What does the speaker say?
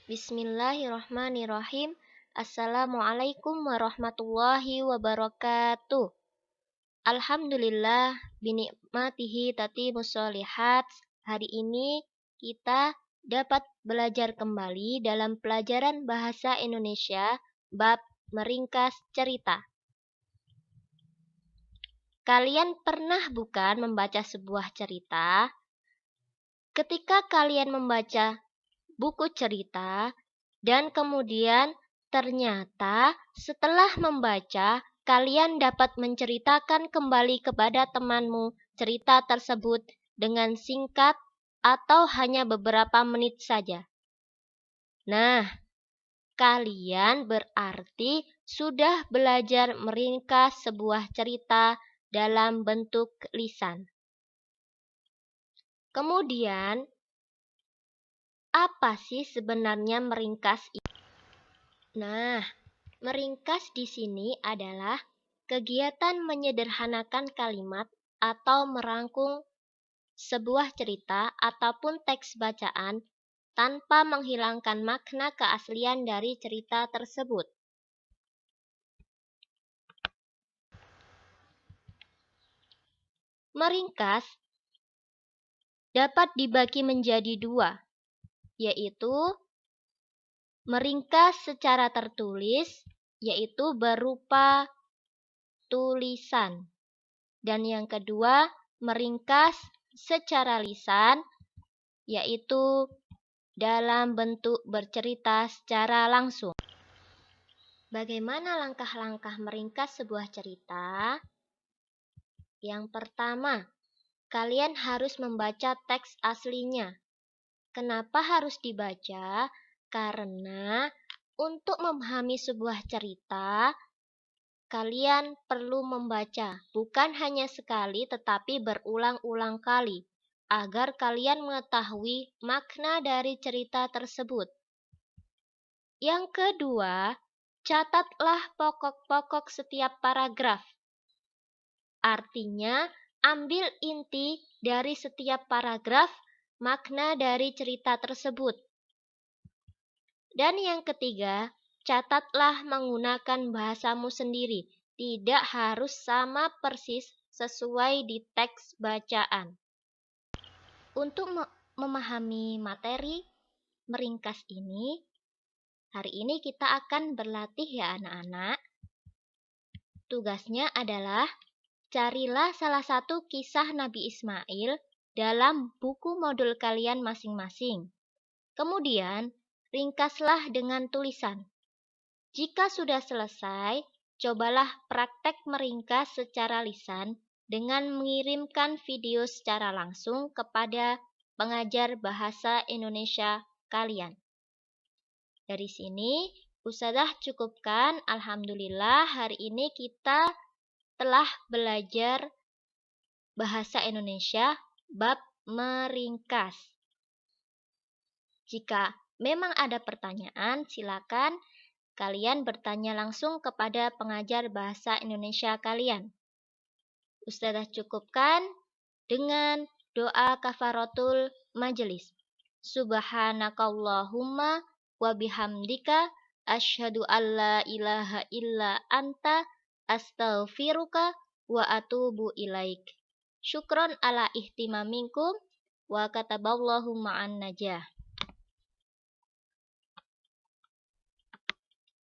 Bismillahirrahmanirrahim. Assalamualaikum warahmatullahi wabarakatuh. Alhamdulillah binikmatihi tatimus sholihat. Hari ini kita dapat belajar kembali dalam pelajaran bahasa Indonesia bab meringkas cerita. Kalian pernah bukan membaca sebuah cerita? Ketika kalian membaca buku cerita dan kemudian ternyata setelah membaca kalian dapat menceritakan kembali kepada temanmu cerita tersebut dengan singkat atau hanya beberapa menit saja. Nah, kalian berarti sudah belajar meringkas sebuah cerita dalam bentuk lisan. Kemudian, apa sih sebenarnya meringkas itu? Nah, meringkas di sini adalah kegiatan menyederhanakan kalimat atau merangkum sebuah cerita ataupun teks bacaan tanpa menghilangkan makna keaslian dari cerita tersebut. Meringkas dapat dibagi menjadi dua, yaitu meringkas secara tertulis, yaitu berupa tulisan. Dan yang kedua, meringkas secara lisan, yaitu dalam bentuk bercerita secara langsung. Bagaimana langkah-langkah meringkas sebuah cerita? Yang pertama, kalian harus membaca teks aslinya. Kenapa harus dibaca? Karena untuk memahami sebuah cerita, kalian perlu membaca, bukan hanya sekali tetapi berulang-ulang kali, agar kalian mengetahui makna dari cerita tersebut. Yang kedua, catatlah pokok-pokok setiap paragraf. Artinya, ambil inti dari setiap paragraf, makna dari cerita tersebut. Dan yang ketiga, catatlah menggunakan bahasamu sendiri, tidak harus sama persis sesuai di teks bacaan. Untuk memahami materi meringkas ini, hari ini kita akan berlatih ya anak-anak. Tugasnya adalah carilah salah satu kisah Nabi Ismail dalam buku modul kalian masing-masing. Kemudian, ringkaslah dengan tulisan. Jika sudah selesai, cobalah praktek meringkas secara lisan dengan mengirimkan video secara langsung kepada pengajar bahasa Indonesia kalian. Dari sini, Ustazah cukupkan. Alhamdulillah, hari ini kita telah belajar bahasa Indonesia bab meringkas. Jika memang ada pertanyaan, silakan kalian bertanya langsung kepada pengajar bahasa Indonesia kalian. Ustazah cukupkan dengan doa kafaratul majelis. Subhanakallahumma wa bihamdika asyhadu alla ilaha illa anta astaghfiruka wa atubu ilaik. Syukron ala ihtimaminkum wa kataballahu ma'an najah.